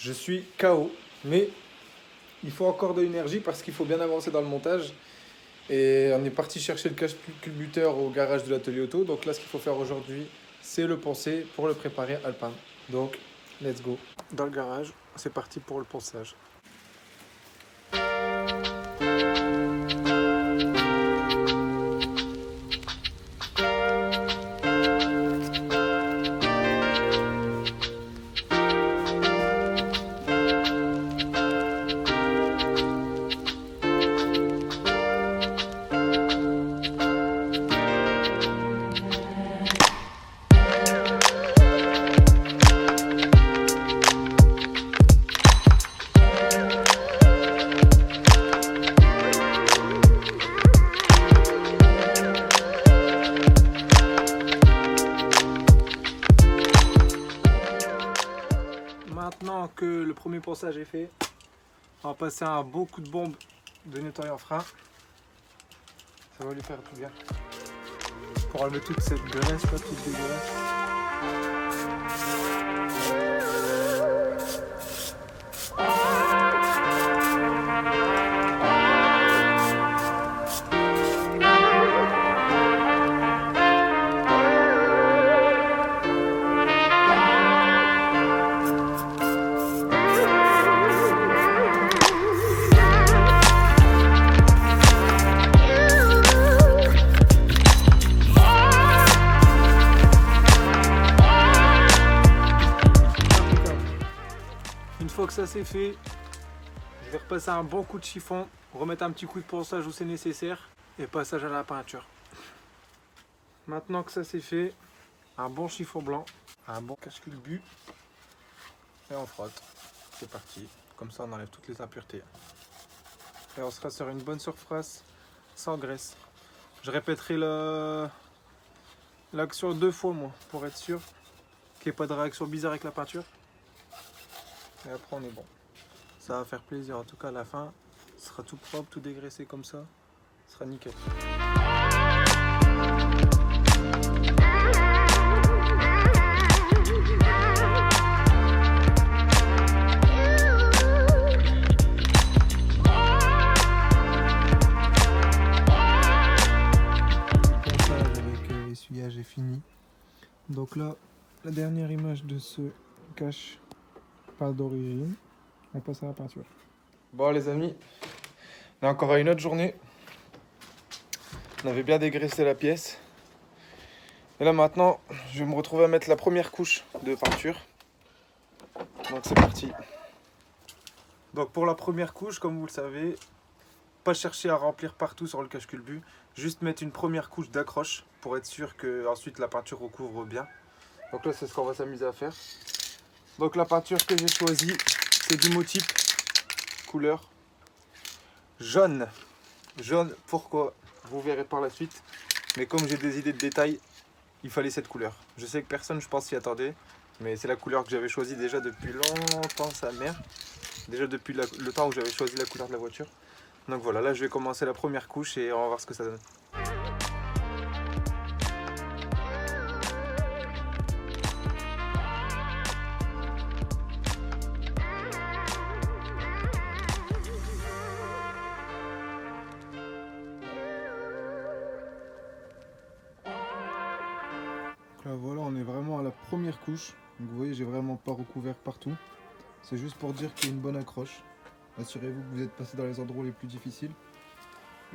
Je suis KO, mais il faut encore de l'énergie parce qu'il faut bien avancer dans le montage. Et on est parti chercher le cache-culbuteur au garage de l'atelier auto. Donc là, ce qu'il faut faire aujourd'hui, c'est le poncer pour le préparer à Alpin. Donc, let's go. Dans le garage, c'est parti pour le ponçage. Maintenant que le premier ponçage est fait, on va passer un bon coup de bombe de nettoyant frein. Ça va lui faire tout bien. Pour enlever toute cette graisse, là, toute dégueulasse. Une fois que ça c'est fait, je vais repasser un bon coup de chiffon, remettre un petit coup de ponçage où c'est nécessaire et passage à la peinture. Maintenant que ça c'est fait, un bon chiffon blanc, un bon cache-culbut et on frotte. C'est parti, comme ça on enlève toutes les impuretés. Et on sera sur une bonne surface sans graisse. Je répéterai l'action 2 fois moi pour être sûr qu'il n'y ait pas de réaction bizarre avec la peinture. Et après on est bon. Ça va faire plaisir, en tout cas à la fin, ce sera tout propre, tout dégraissé comme ça, ce sera nickel. Le ponçage avec l'essuyage est fini. Donc là, la dernière image de ce cache pas d'origine, on passe à la peinture. Bon les amis, on est encore à une autre journée. On avait bien dégraissé la pièce. Et là maintenant, je vais me retrouver à mettre la première couche de peinture. Donc c'est parti. Donc pour la première couche, comme vous le savez, pas chercher à remplir partout sur le cache-culbut, juste mettre une première couche d'accroche pour être sûr que ensuite la peinture recouvre bien. Donc là c'est ce qu'on va s'amuser à faire. Donc la peinture que j'ai choisie, c'est du Motip, couleur jaune. Jaune, pourquoi? Vous verrez par la suite. Mais comme j'ai des idées de détail, il fallait cette couleur. Je sais que personne, je pense, s'y attendait. Mais c'est la couleur que j'avais choisie déjà depuis longtemps, sa mère. Déjà depuis le temps où j'avais choisi la couleur de la voiture. Donc voilà, là je vais commencer la première couche et on va voir ce que ça donne. Là voilà, on est vraiment à la première couche. Donc vous voyez, j'ai vraiment pas recouvert partout. C'est juste pour dire qu'il y a une bonne accroche. Assurez-vous que vous êtes passé dans les endroits les plus difficiles.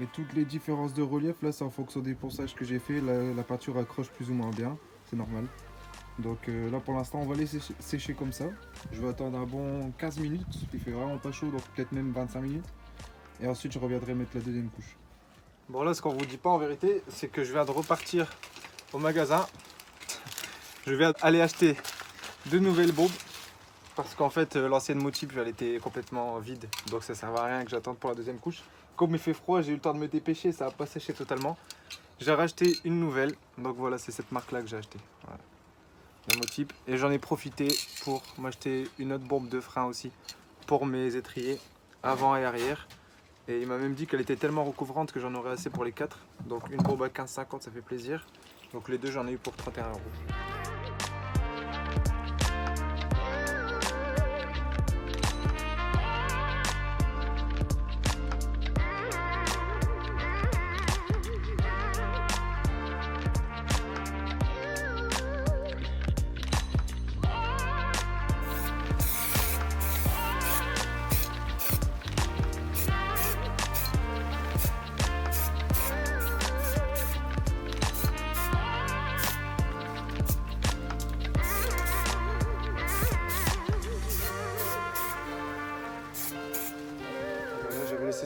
Et toutes les différences de relief, là c'est en fonction des ponçages que j'ai fait. La peinture accroche plus ou moins bien, c'est normal. Donc là pour l'instant on va laisser sécher comme ça. Je vais attendre un bon 15 minutes, il fait vraiment pas chaud, donc peut-être même 25 minutes. Et ensuite je reviendrai mettre la deuxième couche. Bon là ce qu'on vous dit pas en vérité, c'est que je viens de repartir au magasin. Je vais aller acheter de nouvelles bombes parce qu'en fait l'ancienne Motip elle était complètement vide, donc ça servait à rien que j'attende pour la deuxième couche. Comme il fait froid, j'ai eu le temps de me dépêcher, ça n'a pas séché totalement. J'ai racheté une nouvelle, donc voilà, c'est cette marque là que j'ai acheté. Voilà. La Motip, et j'en ai profité pour m'acheter une autre bombe de frein aussi pour mes étriers avant et arrière. Et il m'a même dit qu'elle était tellement recouvrante que j'en aurais assez pour les 4. Donc une bombe à 15,50 ça fait plaisir. Donc les deux j'en ai eu pour 31 €.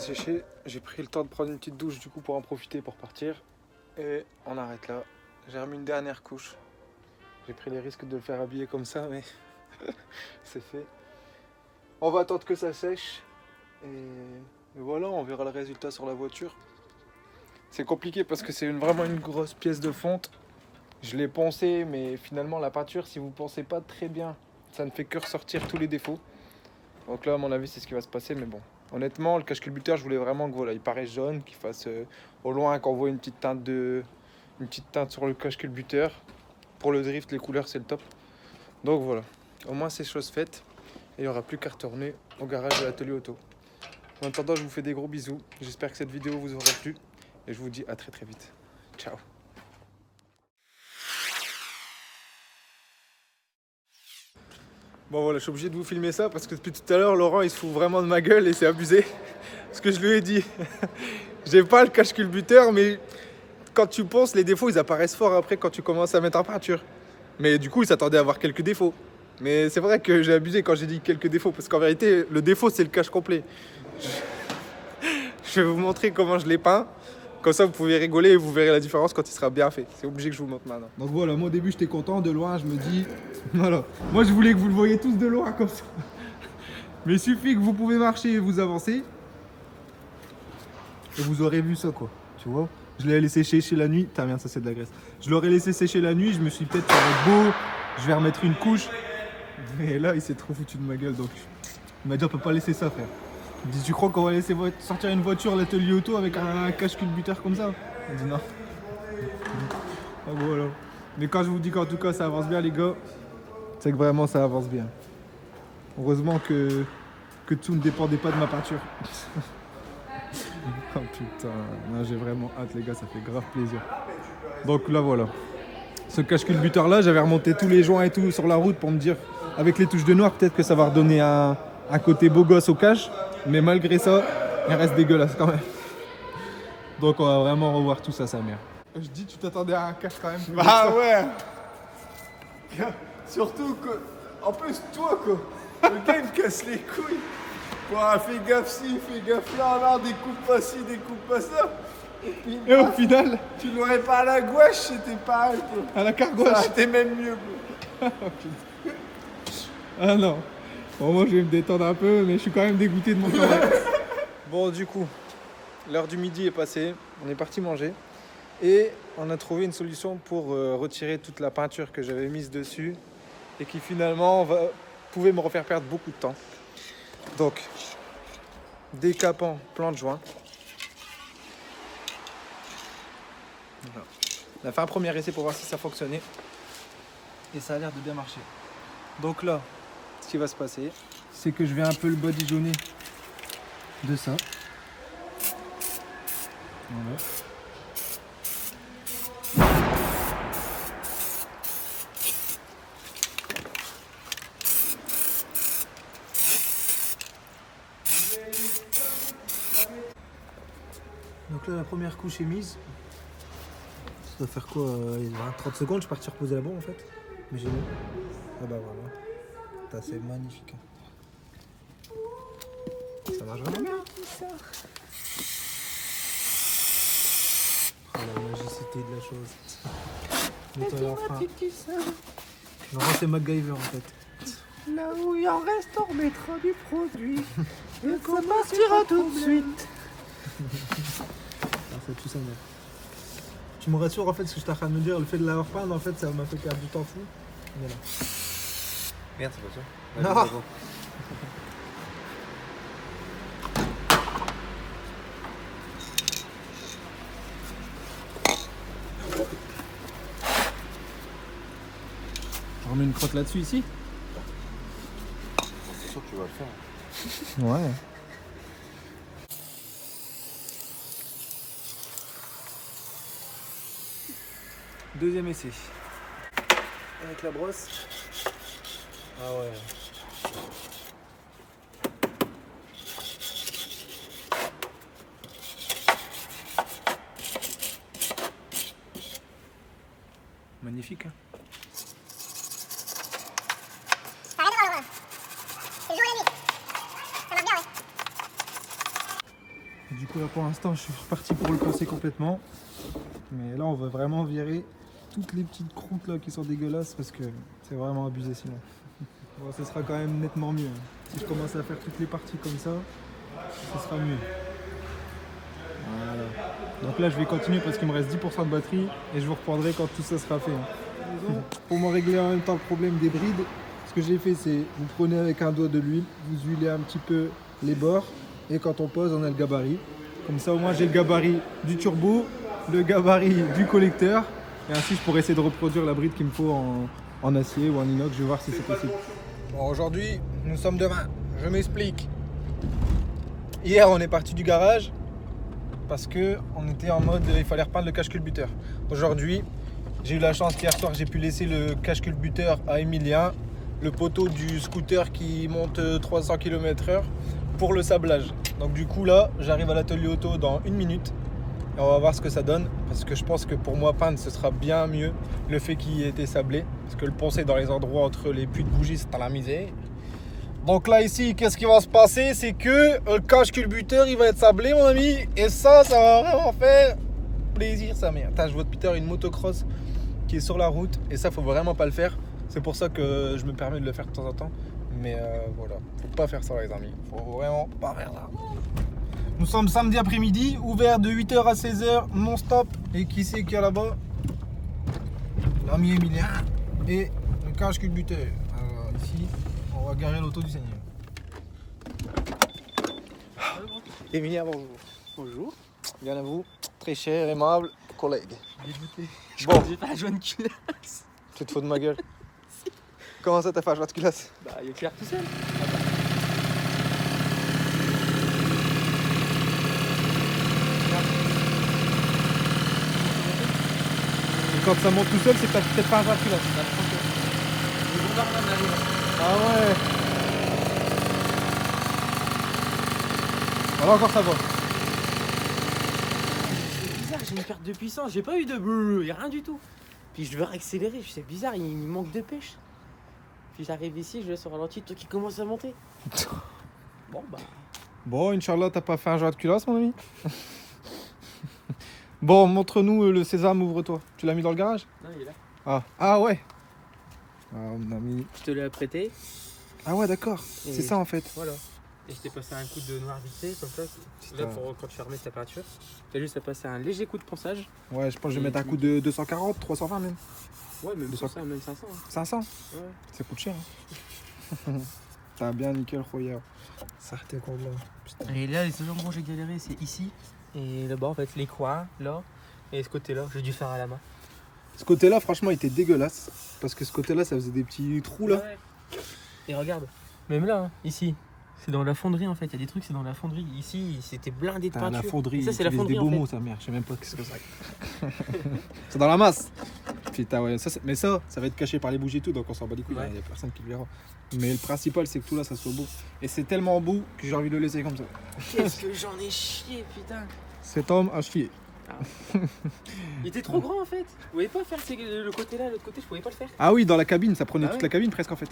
séché. J'ai pris le temps de prendre une petite douche du coup pour en profiter pour partir. Et on arrête là. J'ai remis une dernière couche. J'ai pris les risques de le faire habiller comme ça, mais c'est fait. On va attendre que ça sèche. Et voilà, on verra le résultat sur la voiture. C'est compliqué parce que c'est vraiment une grosse pièce de fonte. Je l'ai poncé, mais finalement la peinture, si vous ne poncez pas très bien, ça ne fait que ressortir tous les défauts. Donc là, à mon avis, c'est ce qui va se passer, mais bon. Honnêtement, le cache-culbuteur, je voulais vraiment que voilà, il paraisse jaune, qu'il fasse au loin qu'on voit une petite teinte sur le cache-culbuteur. Pour le drift, les couleurs, c'est le top. Donc voilà, au moins c'est chose faite. Et il n'y aura plus qu'à retourner au garage de l'atelier auto. En attendant, je vous fais des gros bisous. J'espère que cette vidéo vous aura plu. Et je vous dis à très très vite. Ciao. Bon voilà, je suis obligé de vous filmer ça parce que depuis tout à l'heure, Laurent il se fout vraiment de ma gueule et c'est abusé. Parce que je lui ai dit, j'ai pas le cache-culbuteur, mais quand tu ponces, les défauts ils apparaissent fort après quand tu commences à mettre en peinture. Mais du coup, il s'attendait à avoir quelques défauts. Mais c'est vrai que j'ai abusé quand j'ai dit quelques défauts parce qu'en vérité, le défaut c'est le cache complet. Je vais vous montrer comment je l'ai peint. Comme ça, vous pouvez rigoler et vous verrez la différence quand il sera bien fait. C'est obligé que je vous montre maintenant. Donc voilà, moi au début, j'étais content. De loin, je me dis... Voilà. Moi, je voulais que vous le voyiez tous de loin comme ça. Mais il suffit que vous pouvez marcher et vous avancer. Et vous aurez vu ça, quoi. Tu vois? Je l'ai laissé sécher la nuit. T'as bien, ça c'est de la graisse. Je l'aurais laissé sécher la nuit. Je me suis dit, peut-être ça va être beau. Je vais remettre une couche. Mais là, il s'est trop foutu de ma gueule. Donc, il m'a dit, on peut pas laisser ça, frère. Il me dit, tu crois qu'on va laisser sortir une voiture à l'atelier auto avec un cache-culbuteur comme ça? Il dit non. Ah voilà. Mais quand je vous dis qu'en tout cas ça avance bien les gars, c'est que vraiment ça avance bien. Heureusement que tout ne dépendait pas de ma peinture. Oh putain, j'ai vraiment hâte les gars, ça fait grave plaisir. Donc là voilà. Ce cache-culbuteur là, j'avais remonté tous les joints et tout sur la route pour me dire, avec les touches de noir, peut-être que ça va redonner un côté beau gosse au cache. Mais malgré ça, il reste dégueulasse quand même. Donc on va vraiment revoir tout ça, sa mère. Je dis, tu t'attendais à un cache quand même. Bah ouais. Surtout que, en plus toi quoi, le gars il me casse les couilles. Ouah, fais gaffe ci, fais gaffe là, non, découpe pas ci, découpe pas ça. Et puis Et au final, tu l'aurais pas à la gouache, c'était pareil quoi. à la cargouache. C'était même mieux quoi. Ah non. Bon, moi je vais me détendre un peu, mais je suis quand même dégoûté de mon travail. Bon, du coup, l'heure du midi est passée, on est parti manger. Et on a trouvé une solution pour retirer toute la peinture que j'avais mise dessus et qui finalement pouvait me refaire perdre beaucoup de temps. Donc, décapant plan de joint. Voilà. On a fait un premier essai pour voir si ça fonctionnait. Et ça a l'air de bien marcher. Donc là, ce qui va se passer, c'est que je vais un peu le badigeonner de ça. Voilà. Donc là, la première couche est mise. Ça doit faire quoi 30 secondes, je suis parti reposer la bombe en fait. Mais j'ai mis. Ah bah voilà. C'est magnifique. Ça marche vraiment bien. Ça. Oh, la magicité de la chose. Nettoyer en frein. Non, c'est MacGyver en fait. Là où il en reste, on remettra du produit. Et qu'on partira tout de suite. Ah, c'est tout ça, mec. Tu me rassures en fait ce que je t'ai en train de me dire, le fait de l'avoir peint en fait ça m'a fait perdre du temps fou. Voilà. Merde, c'est pas ça. Non. On remet une crotte là-dessus ici. C'est sûr que tu vas le faire. Ouais. Deuxième essai. Avec la brosse. Ah ouais. Magnifique, hein. Ça arrête de voir le jour et la nuit. Ça marche bien, ouais. coup là pour l'instant je suis reparti pour le passer complètement. Mais là on va vraiment virer toutes les petites croûtes là qui sont dégueulasses parce que c'est vraiment abusé sinon. Bon, ce sera quand même nettement mieux. Si je commence à faire toutes les parties comme ça, ce sera mieux. Voilà. Donc là je vais continuer parce qu'il me reste 10% de batterie et je vous reprendrai quand tout ça sera fait. Pour me régler en même temps le problème des brides, ce que j'ai fait c'est vous prenez avec un doigt de l'huile, vous huilez un petit peu les bords et quand on pose on a le gabarit. Comme ça au moins j'ai le gabarit du turbo, le gabarit du collecteur et ainsi je pourrais essayer de reproduire la bride qu'il me faut en acier ou en inox, je vais voir si c'est possible. Bon aujourd'hui nous sommes demain, je m'explique. Hier on est parti du garage parce que on était en mode il fallait repeindre le cache-culbuteur. Aujourd'hui j'ai eu la chance qu'hier soir j'ai pu laisser le cache-culbuteur à Emilien, le poteau du scooter qui monte 300 km/h pour le sablage. Donc du coup là j'arrive à l'atelier auto dans 1 minute et on va voir ce que ça donne parce que je pense que pour moi peindre ce sera bien mieux le fait qu'il ait été sablé parce que le poncer dans les endroits entre les puits de bougies c'est à la misère. Donc là ici qu'est-ce qui va se passer, c'est que le cache-culbuteur il va être sablé mon ami et ça va vraiment faire plaisir sa mère. Putain, je vois Peter une motocross qui est sur la route et ça faut vraiment pas le faire. C'est pour ça que je me permets de le faire de temps en temps. Mais voilà, faut pas faire ça les amis, faut vraiment pas faire ça. Nous sommes samedi après-midi, ouvert de 8h à 16h, non-stop. Et qui c'est qu'il y a là-bas? L'ami Emilien et le cache-culbuteur. Alors ici, on va garer l'auto du Seigneur. Emilien, bonjour. Bonjour. Bien à vous, très cher, aimable collègue. Dégoûté. Bon. J'ai pas la joie de culasse. Tu te fous de ma gueule? Comment ça t'as fait un joie de culasse? Bah, il est clair tout seul. Et quand ça monte tout seul, c'est que t'as peut-être pas un joie de culasse. Ah ouais. Alors encore ça va. C'est bizarre, j'ai une perte de puissance, j'ai pas eu de brrr, y'a rien du tout. Puis je veux accélérer, c'est bizarre, il manque de pêche. Puis j'arrive ici, je laisse au ralenti, toi qui commence à monter. Bon bah. Bon, Inch'Allah, t'as pas fait un joie de culasse, mon ami. Bon, montre-nous le sésame, ouvre-toi. Tu l'as mis dans le garage? Non, il est là. Ah ouais. Ah, mon ami. Je te l'ai apprêté. Ah ouais, d'accord. Et C'est ça en fait. Voilà. Et je t'ai passé un coup de noir vissé, comme ça. Là, pour quand tu fermes ta peinture, t'as juste à passer un léger coup de ponçage. Ouais, je pense que je vais mettre un coup de 240, 320 même. Ouais, même 200. ça, même 500. Hein. 500. Ouais. Ça coûte cher. Hein. T'as bien niqué le royal. Ça arrêtait con là. Putain. Et là, les seuls endroits où j'ai galéré, c'est ici. Et là-bas, en fait, les coins, là. Et ce côté-là, j'ai dû faire à la main. Ce côté-là, franchement, il était dégueulasse. Parce que ce côté-là, ça faisait des petits trous là. Ouais. Et regarde, même là, hein, ici, c'est dans la fonderie en fait. Il y a des trucs, c'est dans la fonderie. Ici, c'était blindé de T'as peinture. la fonderie. Et ça, c'est la utilise fonderie des en beaux fait. mots, ta mère. Je sais même pas ce que c'est. C'est dans la masse. Putain, ouais. Mais ça va être caché par les bougies et tout, donc on s'en bat les couilles. Ouais. Il y a personne qui le verra. Mais le principal, c'est que tout là, ça soit beau. Et c'est tellement beau que j'ai envie de le laisser comme ça. Qu'est-ce que j'en ai chié, putain. Cet homme a chié. Il était trop grand en fait. Vous pouvez pas faire le côté là, l'autre côté, je pouvais pas le faire. Ah oui, dans la cabine, ça prenait Ah toute ouais. la cabine presque en fait.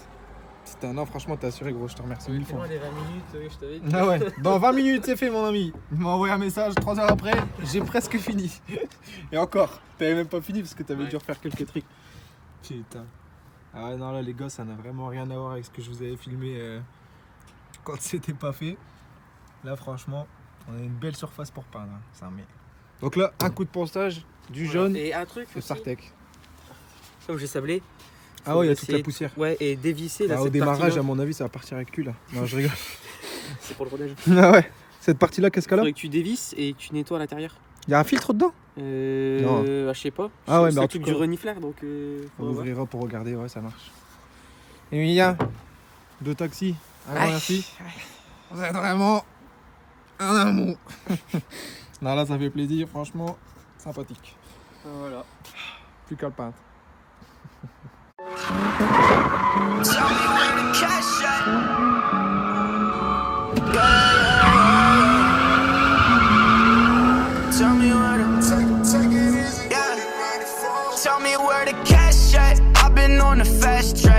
Putain, non, franchement, t'as assuré, gros, je te remercie mille C'est fois. loin les 20 minutes, je t'avais dit. Ah ouais, dans 20 minutes, c'est fait, mon ami. Il m'a envoyé un message, 3 heures après, j'ai presque fini. Et encore, t'avais même pas fini parce que t'avais Ouais. dû refaire quelques trucs. Putain. Ah ouais, non, là, les gars, ça n'a vraiment rien à voir avec ce que je vous avais filmé quand c'était pas fait. Là, franchement, on a une belle surface pour peindre. Hein. C'est un mec. Donc là, un coup de ponçage, du Voilà. jaune, Et un truc le aussi, Sartec. comme j'ai sablé. Ah ouais, il y a toute essayer la poussière. Ouais, et dévisser là, Ah, au cette démarrage, partie-là. à mon avis, ça va partir avec cul là. Non, je rigole. C'est pour le rodage. Ah ouais, cette partie-là, qu'est-ce qu'elle a? Faudrait que tu dévisses et que tu nettoies à l'intérieur. Il y a un filtre dedans? Non. Je sais pas. Ah ouais, C'est mais un en truc tout du cas- renifleur donc. On faudra voir. ouvrira pour regarder, ouais, ça marche. Et il y a deux taxis. Un grand merci. Vous êtes vraiment un amour. Non, là, ça fait plaisir, franchement, sympathique. Voilà. Plus qu'à le peindre. Tell me where the cash at. Tell me where the yeah. Tell me where the cash at. I've been on the fast track.